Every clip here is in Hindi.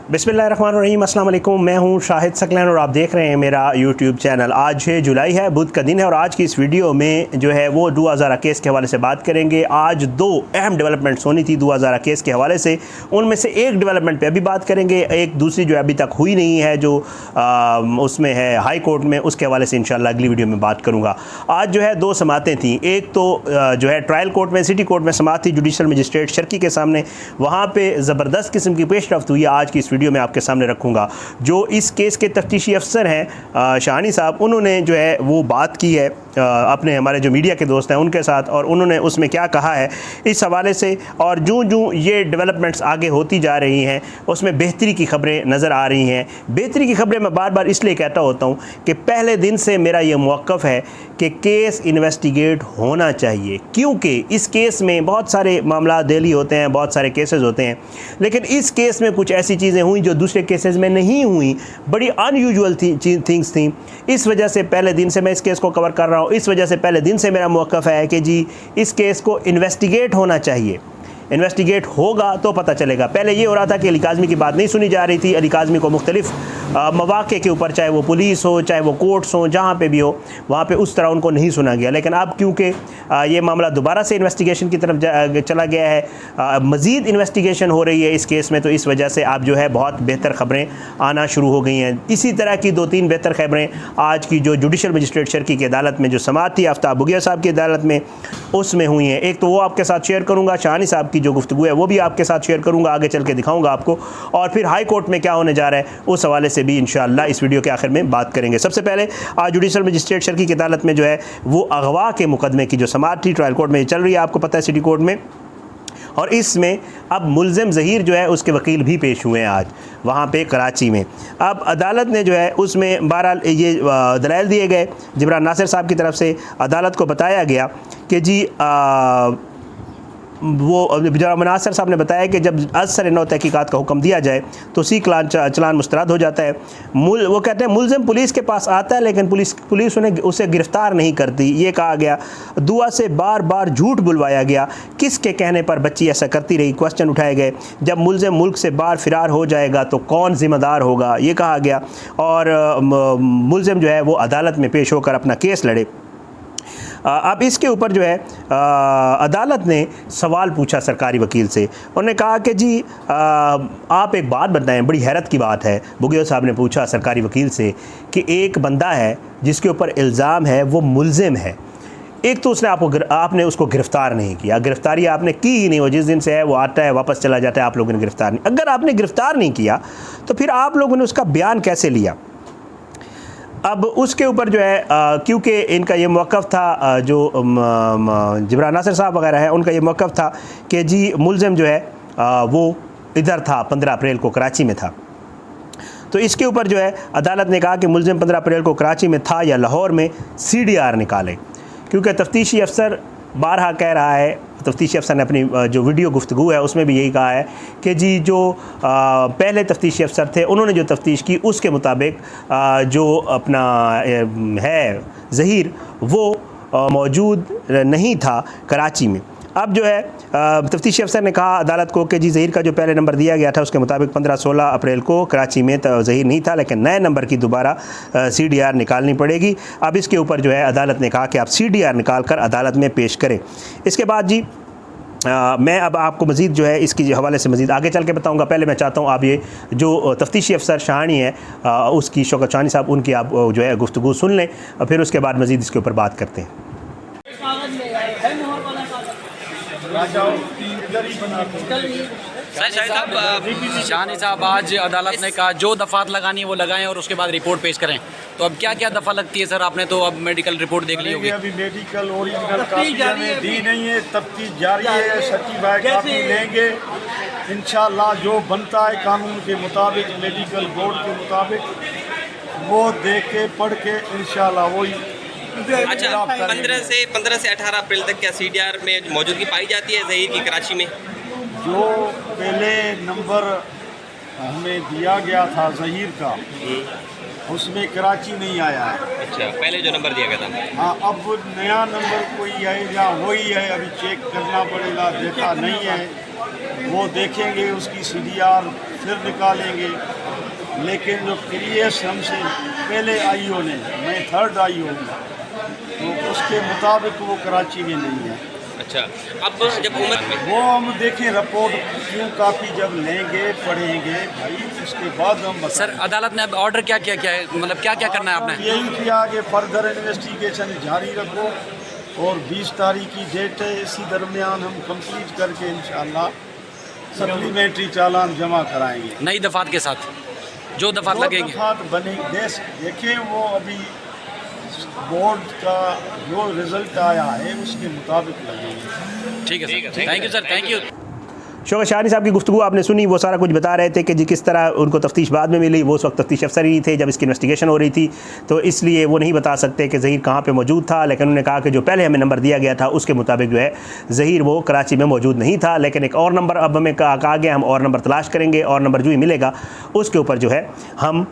बिस्मिल्लाहिर्रहमानिर्रहीम, अस्सलाम वालेकुम। मैं हूं शाहिद सकलैन और आप देख रहे हैं मेरा यूट्यूब चैनल। आज 6 जुलाई है, बुध का दिन है और आज की इस वीडियो में जो है वो 2000 केस के हवाले से बात करेंगे। आज दो अहम डेवलपमेंट्स होनी थी 2000 केस के हवाले से, उनमें से एक डेवलपमेंट पे अभी बात करेंगे, एक दूसरी जो अभी तक हुई नहीं है जो उसमें है हाई कोर्ट में, उसके हवाले से इंशाल्लाह अगली वीडियो में बात करूँगा। आज जो है दो समातें थी, एक तो जो है ट्रायल कोर्ट में, सिटी कोर्ट में समात थी जुडिशल मजिस्ट्रेट शर्की के सामने, वहाँ पर ज़बरदस्त किस्म की पेशरफ्त हुई है। आज की वीडियो में आपके सामने रखूंगा। जो इस केस के तफ्तीशी अफसर हैं शाहानी साहब, उन्होंने जो है वो बात की है अपने हमारे जो मीडिया के दोस्त हैं उनके साथ, और उन्होंने उसमें क्या कहा है इस हवाले से। और जो ये डेवलपमेंट्स आगे होती जा रही हैं उसमें बेहतरी की खबरें नज़र आ रही हैं। बेहतरी की खबरें मैं बार बार इसलिए कहता होता हूँ कि पहले दिन से मेरा ये मौक़िफ़ है कि केस इन्वेस्टिगेट होना चाहिए, क्योंकि इस केस में बहुत सारे मामला दिली होते हैं, बहुत सारे केसेस होते हैं, लेकिन इस केस में कुछ ऐसी चीज़ें हुई जो दूसरे केसेस में नहीं हुई, बड़ी अनयूजुअल थिंग्स थी। इस वजह से पहले दिन से मैं इस केस को कवर कर रहा हूँ। इस वजह से पहले दिन से मेरा मौक़िफ़ है कि जी इस केस को इन्वेस्टिगेट होना चाहिए। इन्वेस्टिगेट होगा तो पता चलेगा। पहले ये हो रहा था कि अली काज़मी की बात नहीं सुनी जा रही थी। अली काज़मी को मुख्तलिफ़ मौक़े के ऊपर, चाहे वो पुलिस हो चाहे वो कोर्ट्स हो, जहाँ पे भी हो वहाँ पे उस तरह उनको नहीं सुना गया। लेकिन अब क्योंकि ये मामला दोबारा से इन्वेस्टिगेशन की तरफ चला गया है, मज़ीद इन्वेस्टिगेशन हो रही है इस केस में, तो इस वजह से अब जो है बहुत बेहतर ख़बरें आना शुरू हो गई हैं। इसी तरह की 2-3 बेहतर ख़बरें आज की जो जुडिशल मजिस्ट्रेट शर्की की अदालत में जो समात थी आफ्ताब बुगिया साहब की अदालत में, उसमें हुई हैं। एक तो वो आपके साथ शेयर करूँगा, शाहानी साहब की जो गुफ्तगू है वो भी आपके साथ शेयर करूँगा, आगे चल के दिखाऊँगा आपको, और फिर हाई कोर्ट में क्या होने जा रहा है उस हवाले से भी इंशाअल्लाह इस वीडियो के आखिर में बात करेंगे। सबसे पहले आज जुडिशल मजिस्ट्रेट शर्की की अदालत में जो है वो अगवा के मुकदमे की जो समात थी ट्रायल कोर्ट में चल रही है, आपको पता है सिटी कोर्ट में, और इसमें अब मुल्ज़िम ज़हीर जो है उसके वकील भी पेश हुए हैं आज वहाँ पे कराची में। अब अदालत ने जो है उसमें बहरहाल ये दलाइल दिए गए जिब्रान नासिर साहब की तरफ से। अदालत को बताया गया कि जी वो जिब्रान नासिर साहब ने बताया कि जब असर नौ तहकीकात का हुक्म दिया जाए तो सी चलान मुस्तरद हो जाता है। वो कहते हैं मुल्ज़िम पुलिस के पास आता है लेकिन पुलिस उसे गिरफ़्तार नहीं करती, ये कहा गया। दुआ से बार बार झूठ बुलवाया गया, किसके कहने पर बच्ची ऐसा करती रही, क्वेश्चन उठाए गए। जब मुल्ज़िम मुल्क से बाहर फ़रार हो जाएगा तो कौन ज़िम्मेदार होगा, ये कहा गया। और मुल्ज़िम जो है वो अदालत में पेश होकर अपना केस लड़े। अब इसके ऊपर जो है अदालत ने सवाल पूछा सरकारी वकील से। उन्होंने कहा कि जी आप एक बात बताएं, बड़ी हैरत की बात है। बुगिया साहब ने पूछा सरकारी वकील से कि एक बंदा है जिसके ऊपर इल्ज़ाम है, वो मुल्ज़िम है, एक तो उसने आपने उसको गिरफ़्तार नहीं किया, गिरफ़्तारी आपने की ही नहीं, वो जिस दिन से है वो आता है वापस चला जाता है, आप लोगों ने गिरफ़्तार नहीं। अगर आपने गिरफ़्तार नहीं किया तो फिर आप लोगों ने उसका बयान कैसे लिया? अब उसके ऊपर जो है क्योंकि इनका ये मौक़िफ़ था, जो जिब्रान नासिर साहब वगैरह है उनका ये मौक़िफ़ था कि जी मुल्ज़िम जो है वो इधर था, 15 अप्रैल को कराची में था। तो इसके ऊपर जो है अदालत ने कहा कि मुल्ज़िम 15 अप्रैल को कराची में था या लाहौर में, CDR निकालें, क्योंकि तफ्तीशी अफसर बारहा कह रहा है, तफ्तीशी अफसर ने अपनी जो वीडियो गुफ्तगू है उसमें भी यही कहा है कि जी जो पहले तफ्तीशी अफसर थे उन्होंने जो तफ्तीश की उसके मुताबिक जो अपना है ज़हीर वो मौजूद नहीं था कराची में। अब जो है तफ्तीशी अफसर ने कहा अदालत को कि जी ज़हीर का जो पहले नंबर दिया गया था उसके मुताबिक 15-16 अप्रैल को कराची में ज़हीर नहीं था, लेकिन नए नंबर की दोबारा CDR निकालनी पड़ेगी। अब इसके ऊपर जो है अदालत ने कहा कि आप CDR निकाल कर अदालत में पेश करें। इसके बाद जी मैं अब आपको मज़ीद जो है इसकी हवाले से मज़ीद आगे चल के बताऊँगा। पहले मैं चाहता हूँ आप ये जो तफ्तीशी अफसर शाहानी है उसकी शौकत शाहानी साहब, उनकी आप जो है गुफ्तगू सुन लें, और फिर उसके बाद मज़ीद इसके ऊपर बात करते हैं। शाहानी साहब, आज अदालत ने कहा जो दफ़ात लगानी है वो लगाएं और उसके बाद रिपोर्ट पेश करें, तो अब क्या क्या दफ़ा लगती है सर? आपने तो अब मेडिकल रिपोर्ट देख ली होगी। अभी मेडिकल ओरिजिनल कापी हमें दी नहीं है, तफ्तीश जारी है, सर्टिफाइड कापी लेंगे इंशाअल्लाह। जो बनता है कानून के मुताबिक, मेडिकल बोर्ड के मुताबिक, वो देख के पढ़ के इंशाअल्लाह वही। अच्छा, 15 से 18 अप्रैल तक क्या CDR में मौजूदगी पाई जाती है ज़हीर की कराची में? जो पहले नंबर हमें दिया गया था ज़हीर का, उसमें कराची नहीं आया है। अच्छा, पहले जो नंबर दिया गया था। हाँ, अब नया नंबर कोई है या वही है, अभी चेक करना पड़ेगा, देखा नहीं है, वो देखेंगे उसकी CDR फिर निकालेंगे। लेकिन जो प्रीवियस हमसे पहले आईओ ने, मैं थर्ड आईओ हूँ, तो उसके मुताबिक वो कराची में नहीं है। अच्छा, अब जब उम्र में वो हम देखें रिपोर्ट क्यों काफ़ी जब लेंगे पढ़ेंगे भाई, उसके बाद हम बताएं। सर अदालत ने अब ऑर्डर क्या किया, क्या है मतलब क्या क्या करना है आपने? यही किया कि फर्दर इन्वेस्टिगेशन जारी रखो और 20 तारीख की डेट है, इसी दरमियान हम कंप्लीट करके इंशाअल्लाह सप्लीमेंट्री चालान जमा कराएंगे नई दफात के साथ जो दफात जो लगेंगे। दफात बने देखें, वो अभी बोर्ड का जो रिज़ल्ट आया है उसके मुताबिक लगेंगे। ठीक है sir, thank you sir, thank you. Shaukat Shahani साहब की गुफ्तगू आपने सुनी, वो सारा कुछ बता रहे थे कि जी किस तरह उनको तफ्तीश बाद में मिली। वो उस वक्त तफ्तीश अफसर ही थे जब इसकी इन्वेस्टिगेशन हो रही थी, तो इसलिए वो नहीं बता सकते कि ज़हीर कहाँ पे मौजूद था। लेकिन उन्होंने कहा कि जो पहले हमें नंबर दिया गया था उसके मुताबिक जो है ज़हीर वो कराची में मौजूद नहीं था। लेकिन एक और नंबर अब हमें कहा गया, हम और नंबर तलाश करेंगे, और नंबर जो ही मिलेगा उसके ऊपर जो है हम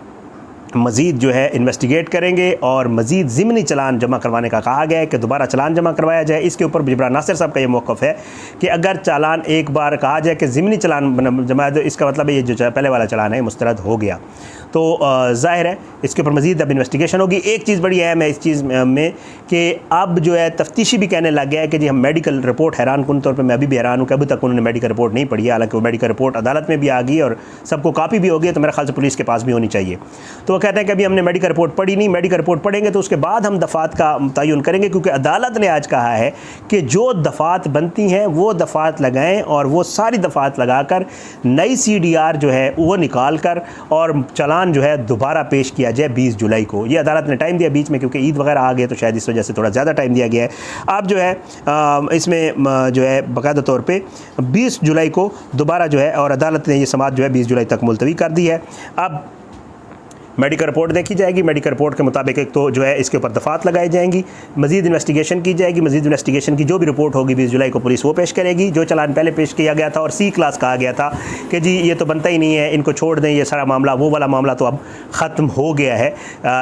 मज़ीद जो है इन्वेस्टिगेट करेंगे और मज़ीद ज़िमनी चलान जमा करवाने का कहा गया है कि दोबारा चलान जमा करवाया जाए। इसके ऊपर जिब्रान नासिर साहब का ये मौक़िफ़ है कि अगर चालान एक बार कहा जाए कि ज़िमनी चलान जमा दो, इसका मतलब ये जो पहले वाला चलान है मुस्तरद हो गया, तो ज़ाहिर है इसके ऊपर मज़ीद अब इन्वेस्टिगेशन होगी। एक चीज़ बड़ी अहम है इस चीज़ में कि अब जो है तफ्तीशी भी कहने लग गया है कि जी हम मेडिकल रिपोर्ट, हैरान कुन तौर पर मैं अभी भी हैरान हूँ कि अभी तक उन्होंने मेडिकल रिपोर्ट नहीं पढ़ी है। हालांकि वो मेडिकल रिपोर्ट अदालत में भी आ गई और सबको कापी भी हो गई, तो मेरे ख्याल से पुलिस के पास भी होनी चाहिए। तो वो कहते हैं कि अभी हमने मेडिकल रिपोर्ट पढ़ी नहीं, मेडिकल रिपोर्ट पढ़ेंगे तो उसके बाद हम दफ़ात का तयन करेंगे, क्योंकि अदालत ने आज कहा है कि जो दफ़ात बनती हैं वो दफ़ात लगाएँ और वो सारी दफ़ात लगाकर नई CDR जो है वो निकाल कर और चलान जो है दोबारा पेश किया जाए 20 जुलाई को। ये अदालत ने टाइम दिया बीच में, क्योंकि ईद वगैरह आ गए तो शायद इस वजह से थोड़ा ज़्यादा टाइम दिया गया है। अब जो है इसमें जो है बाकायदा तौर पे 20 जुलाई को दोबारा जो है, और अदालत ने ये समाअत जो है 20 जुलाई तक मुलतवी कर दी है। अब मेडिकल रिपोर्ट देखी जाएगी, मेडिकल रिपोर्ट के मुताबिक एक तो जो है इसके ऊपर दफ़ात लगाई जाएंगी, मज़ीद इन्वेस्टिगेशन की जाएगी, मज़ीद इन्वेस्टिगेशन की जो भी रिपोर्ट होगी 20 जुलाई को पुलिस वो पेश करेगी। जो चलान पहले पेश किया गया था और C क्लास कहा गया था कि जी ये तो बनता ही नहीं है, इनको छोड़ दें, ये सारा मामला, वो वाला मामला तो अब ख़त्म हो गया है।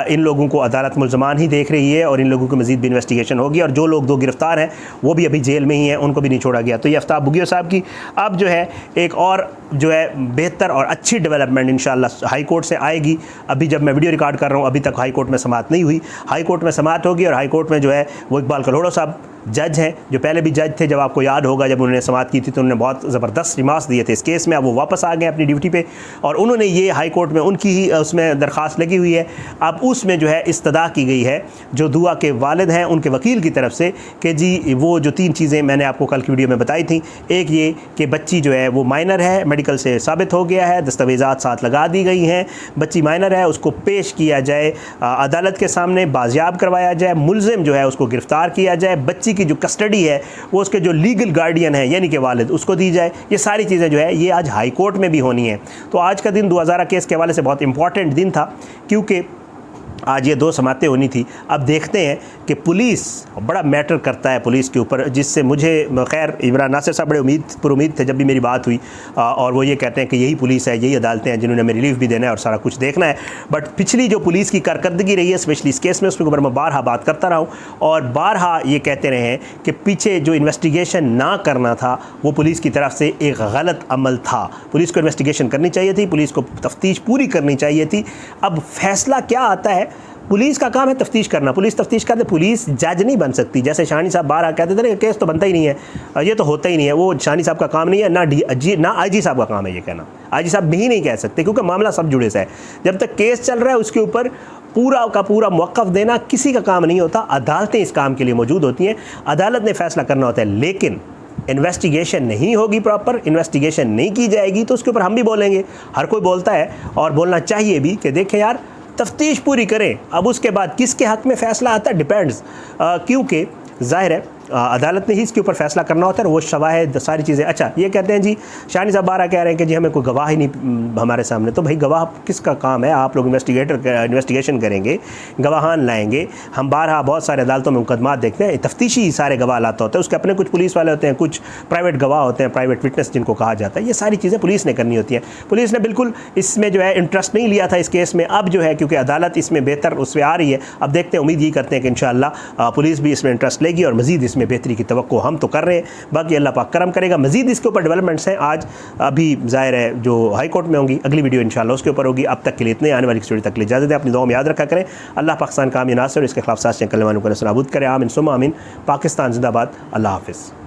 इन लोगों को अदालत मुल्ज़मान ही देख रही है और इन लोगों की मज़ीद भी इन्वेस्टिगेशन होगी, और जो लोग 2 गिरफ़्तार हैं वो भी अभी जेल में ही हैं, उनको भी नहीं छोड़ा गया। तो ये आफ्ताब बुगियो साहब की अब जो है एक और जो है बेहतर और अच्छी डेवलपमेंट इंशाअल्लाह हाई कोर्ट से आएगी। अभी जब मैं वीडियो रिकॉर्ड कर रहा हूँ अभी तक हाई कोर्ट में समाअत नहीं हुई, हाई कोर्ट में समाअत होगी और हाई कोर्ट में जो है वो इकबाल कलोड़ो साहब जज हैं, जो पहले भी जज थे। जब आपको याद होगा जब उन्होंने समाअत की थी तो उन्होंने बहुत ज़बरदस्त रिमार्क्स दिए थे इस केस में। अब वो वापस आ गए अपनी ड्यूटी पे और उन्होंने ये हाई कोर्ट में उनकी ही उसमें दरख्वास्त लगी हुई है। अब उसमें जो है इस्तदा की गई है जो दुआ के वालिद हैं उनके वकील की तरफ से कि जी वो जो 3 चीज़ें मैंने आपको कल की वीडियो में बताई थी, एक ये कि बच्ची जो है वो माइनर है, मेडिकल से साबित हो गया है, दस्तावेज़ात साथ लगा दी गई हैं, बच्ची माइनर है, उसको पेश किया जाए अदालत के सामने, बाजियाब करवाया जाए, मुलजिम जो है उसको गिरफ़्तार किया जाए, बच्ची की जो कस्टडी है वो उसके जो लीगल गार्डियन है यानी कि वालिद उसको दी जाए। ये सारी चीज़ें जो है ये आज हाई कोर्ट में भी होनी है। तो आज का दिन 2000 केस के हवाले से बहुत इंपॉर्टेंट दिन था, क्योंकि आज ये 2 समातें होनी थी। अब देखते हैं कि पुलिस बड़ा मैटर करता है पुलिस के ऊपर, जिससे मुझे खैर इमरान नासिर साहब बड़े पुरुमीद थे जब भी मेरी बात हुई, और वो ये कहते हैं कि यही पुलिस है, यही अदालतें हैं जिन्होंने हमें रिलीफ भी देना है और सारा कुछ देखना है। बट पिछली जो पुलिस की कारकर्दगी रही है स्पेशली इस केस में, उसके ऊपर मैं बारहा बात करता रहा हूँ और बारहा ये कहते रहे हैं कि पीछे जो इन्वेस्टिगेशन ना करना था वो पुलिस की तरफ से एक गलत अमल था। पुलिस को इन्वेस्टिगेशन करनी चाहिए थी, पुलिस को तफ्तीश पूरी करनी चाहिए थी। अब फैसला क्या आता है, पुलिस का काम है तफ्तीश करना, पुलिस तफ्तीश करते, पुलिस जज नहीं बन सकती। जैसे शानी साहब बारहा कहते थे ना केस तो बनता ही नहीं है, ये तो होता ही नहीं है, वो शानी साहब का काम नहीं है, ना IG साहब का काम है ये कहना। IG साहब भी नहीं कह सकते क्योंकि मामला सब जुड़े से है। जब तक केस चल रहा है उसके ऊपर पूरा का पूरा मौक़िफ़ देना किसी का काम नहीं होता, अदालतें इस काम के लिए मौजूद होती हैं, अदालत ने फ़ैसला करना होता है। लेकिन इन्वेस्टिगेशन नहीं होगी, प्रॉपर इन्वेस्टिगेशन नहीं की जाएगी तो उसके ऊपर हम भी बोलेंगे, हर कोई बोलता है और बोलना चाहिए भी कि देखें यार तफ्तीश पूरी करें। अब उसके बाद किसके हक़ में फ़ैसला आता है डिपेंड्स, क्योंकि ज़ाहिर है अदालत ने ही इसके ऊपर फ़ैसला करना होता है, वो शवाहिद सारी चीज़ें। अच्छा ये कहते हैं जी शानी साहब बारहा कह रहे हैं कि जी हमें कोई गवाह ही नहीं हमारे सामने, तो भाई गवाह किसका काम है? आप लोग इन्वेस्टिगेशन करेंगे, गवाहान लाएंगे। हम बारहा बहुत सारे अदालतों में मुकदमात देखते हैं, तफ्तीशी सारे गवाह लाता होता है, उसके अपने कुछ पुलिस वाले होते हैं, कुछ प्राइवेट गवाह होते हैं, प्राइवेट विटनेस जिनको कहा जाता है। ये सारी चीज़ें पुलिस ने करनी होती हैं। पुलिस ने बिल्कुल इसमें जो है इंटरेस्ट नहीं लिया था इस केस में। अब जो है क्योंकि अदालत इसमें बेहतर उसमें आ रही है, अब देखते हैं, उम्मीद यही करते हैं कि इंशाअल्लाह पुलिस भी इसमें इंटरेस्ट लेगी और मज़ीद इसमें बेहतरी की तवक्को हम तो कर रहे हैं, बाकी अल्लाह पाक करम करेगा। मज़ीद इसके ऊपर डेवलपमेंट्स हैं आज अभी ज़ाहिर है जो हाई कोर्ट में होंगी, अगली वीडियो इंशाल्लाह उसके ऊपर होगी। अब तक के लिए इतने, आने वाली स्टोरी तक के लिए इजाज़त है। अपनी दुआ में याद रखा करें। अल्लाह पाकिस्तान कामयाब नासिर और इसके खिलाफ साजिशें करने वालों को नस्ल नाबूद करे। आमीन सुम्मा आमीन। पाकिस्तान जिंदाबाद। अल्लाह हाफ़िज़।